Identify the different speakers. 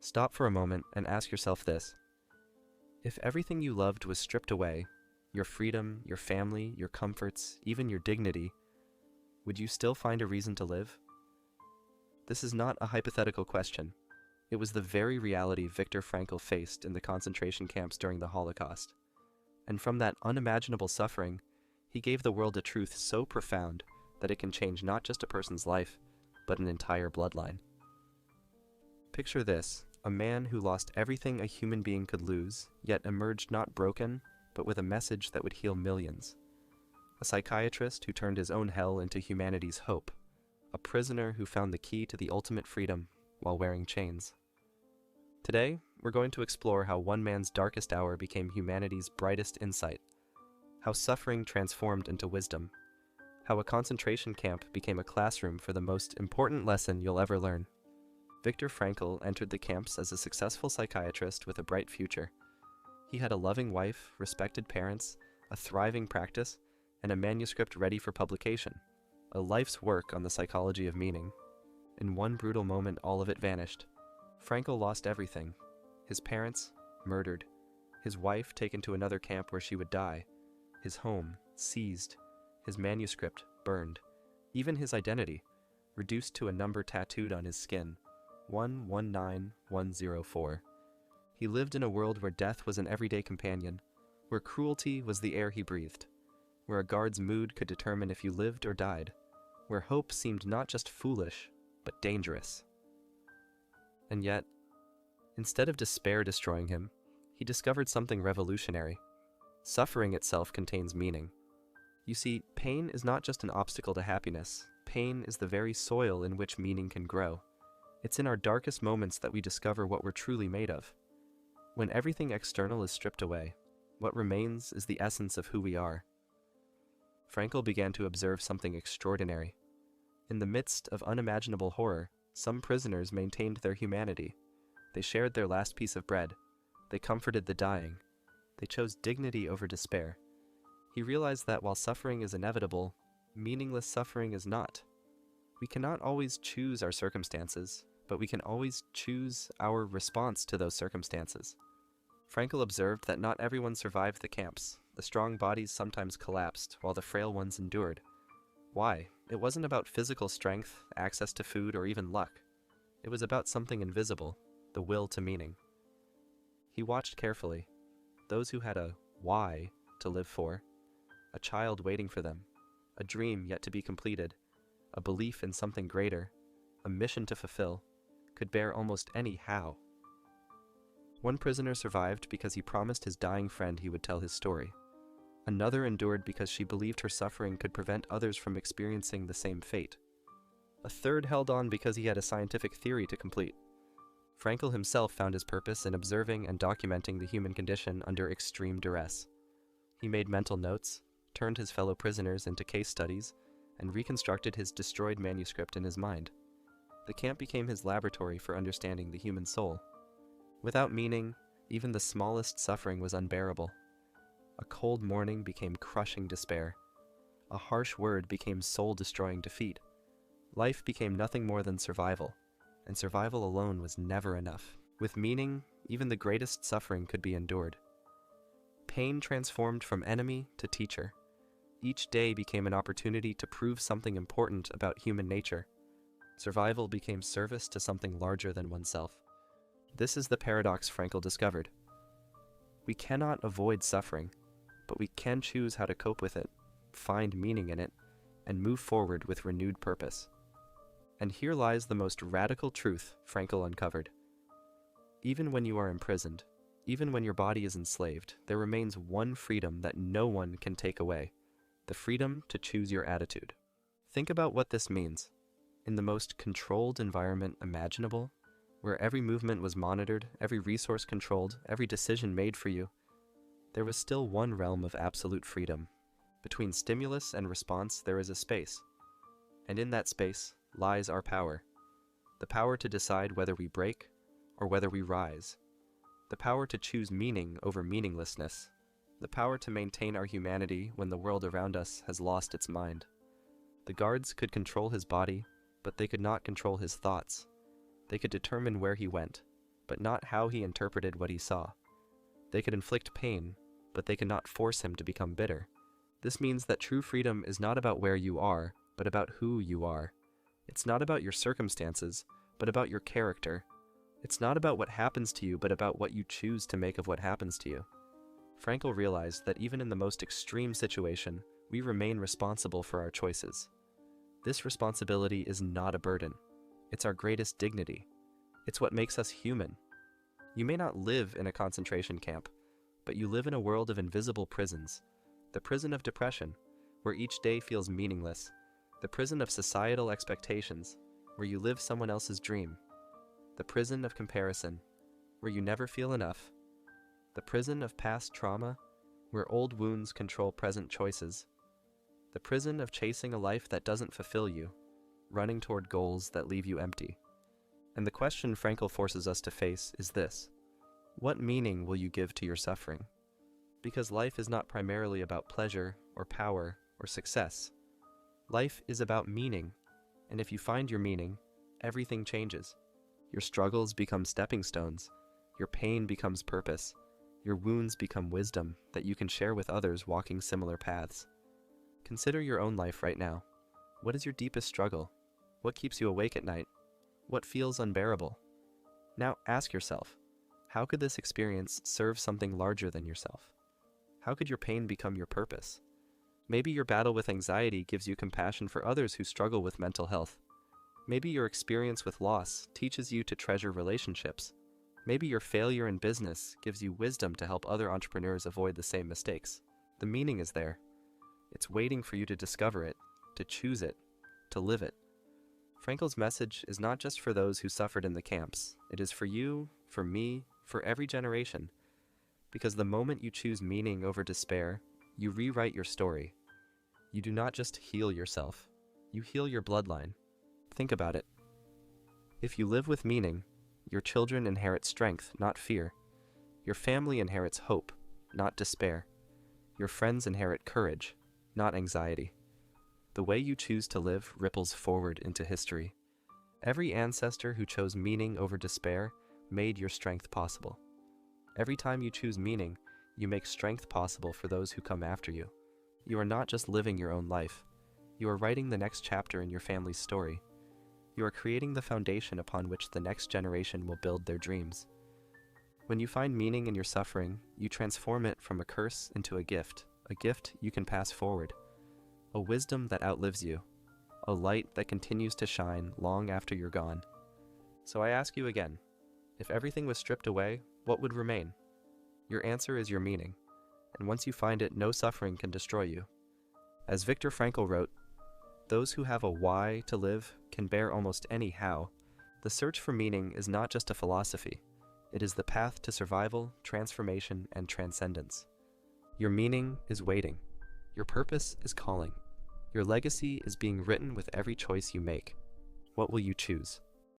Speaker 1: Stop for a moment and ask yourself this. If everything you loved was stripped away, your freedom, your family, your comforts, even your dignity, would you still find a reason to live? This is not a hypothetical question. It was the very reality Viktor Frankl faced in the concentration camps during the Holocaust. And from that unimaginable suffering, he gave the world a truth so profound that it can change not just a person's life, but an entire bloodline. Picture this, a man who lost everything a human being could lose, yet emerged not broken, but with a message that would heal millions. A psychiatrist who turned his own hell into humanity's hope. A prisoner who found the key to the ultimate freedom while wearing chains. Today, we're going to explore how one man's darkest hour became humanity's brightest insight, how suffering transformed into wisdom, how a concentration camp became a classroom for the most important lesson you'll ever learn. Viktor Frankl entered the camps as a successful psychiatrist with a bright future. He had a loving wife, respected parents, a thriving practice, and a manuscript ready for publication, a life's work on the psychology of meaning. In one brutal moment, all of it vanished. Frankl lost everything. His parents, murdered. His wife taken to another camp where she would die. His home, seized. His manuscript, burned. Even his identity, reduced to a number tattooed on his skin. 119104. He lived in a world where death was an everyday companion, where cruelty was the air he breathed, where a guard's mood could determine if you lived or died, where hope seemed not just foolish, but dangerous. And yet, instead of despair destroying him, he discovered something revolutionary. Suffering itself contains meaning. You see, pain is not just an obstacle to happiness. Pain is the very soil in which meaning can grow. It's in our darkest moments that we discover what we're truly made of. When everything external is stripped away, what remains is the essence of who we are. Frankl began to observe something extraordinary. In the midst of unimaginable horror, some prisoners maintained their humanity. They shared their last piece of bread. They comforted the dying. They chose dignity over despair. He realized that while suffering is inevitable, meaningless suffering is not. We cannot always choose our circumstances, but we can always choose our response to those circumstances. Frankl observed that not everyone survived the camps. The strong bodies sometimes collapsed, while the frail ones endured. Why? It wasn't about physical strength, access to food, or even luck. It was about something invisible, the will to meaning. He watched carefully. Those who had a why to live for, a child waiting for them, a dream yet to be completed, a belief in something greater, a mission to fulfill, could bear almost any how. One prisoner survived because he promised his dying friend he would tell his story. Another endured because she believed her suffering could prevent others from experiencing the same fate. A third held on because he had a scientific theory to complete. Frankl himself found his purpose in observing and documenting the human condition under extreme duress. He made mental notes, turned his fellow prisoners into case studies, and reconstructed his destroyed manuscript in his mind. The camp became his laboratory for understanding the human soul. Without meaning, even the smallest suffering was unbearable. A cold morning became crushing despair. A harsh word became soul-destroying defeat. Life became nothing more than survival, and survival alone was never enough. With meaning, even the greatest suffering could be endured. Pain transformed from enemy to teacher. Each day became an opportunity to prove something important about human nature. Survival became service to something larger than oneself. This is the paradox Frankl discovered. We cannot avoid suffering, but we can choose how to cope with it, find meaning in it, and move forward with renewed purpose. And here lies the most radical truth Frankl uncovered. Even when you are imprisoned, even when your body is enslaved, there remains one freedom that no one can take away: the freedom to choose your attitude. Think about what this means. In the most controlled environment imaginable, where every movement was monitored, every resource controlled, every decision made for you, there was still one realm of absolute freedom. Between stimulus and response, there is a space. And in that space lies our power. The power to decide whether we break or whether we rise. The power to choose meaning over meaninglessness. The power to maintain our humanity when the world around us has lost its mind. The guards could control his body, but they could not control his thoughts. They could determine where he went, but not how he interpreted what he saw. They could inflict pain, but they could not force him to become bitter. This means that true freedom is not about where you are, but about who you are. It's not about your circumstances, but about your character. It's not about what happens to you, but about what you choose to make of what happens to you. Frankl realized that even in the most extreme situation, we remain responsible for our choices. This responsibility is not a burden. It's our greatest dignity. It's what makes us human. You may not live in a concentration camp, but you live in a world of invisible prisons. The prison of depression, where each day feels meaningless. The prison of societal expectations, where you live someone else's dream. The prison of comparison, where you never feel enough. The prison of past trauma, where old wounds control present choices. The prison of chasing a life that doesn't fulfill you, running toward goals that leave you empty. And the question Frankl forces us to face is this: what meaning will you give to your suffering? Because life is not primarily about pleasure or power or success. Life is about meaning, and if you find your meaning, everything changes. Your struggles become stepping stones, your pain becomes purpose, your wounds become wisdom that you can share with others walking similar paths. Consider your own life right now. What is your deepest struggle? What keeps you awake at night? What feels unbearable? Now ask yourself, how could this experience serve something larger than yourself? How could your pain become your purpose? Maybe your battle with anxiety gives you compassion for others who struggle with mental health. Maybe your experience with loss teaches you to treasure relationships. Maybe your failure in business gives you wisdom to help other entrepreneurs avoid the same mistakes. The meaning is there. It's waiting for you to discover it, to choose it, to live it. Frankl's message is not just for those who suffered in the camps. It is for you, for me, for every generation. Because the moment you choose meaning over despair, you rewrite your story. You do not just heal yourself, you heal your bloodline. Think about it. If you live with meaning, your children inherit strength, not fear. Your family inherits hope, not despair. Your friends inherit courage, not anxiety. The way you choose to live ripples forward into history. Every ancestor who chose meaning over despair made your strength possible. Every time you choose meaning, you make strength possible for those who come after you. You are not just living your own life. You are writing the next chapter in your family's story. You are creating the foundation upon which the next generation will build their dreams. When you find meaning in your suffering, you transform it from a curse into a gift you can pass forward, a wisdom that outlives you, a light that continues to shine long after you're gone. So I ask you again, if everything was stripped away, what would remain? Your answer is your meaning, and once you find it, no suffering can destroy you. As Viktor Frankl wrote, those who have a why to live can bear almost any how. The search for meaning is not just a philosophy. It is the path to survival, transformation, and transcendence. Your meaning is waiting. Your purpose is calling. Your legacy is being written with every choice you make. What will you choose?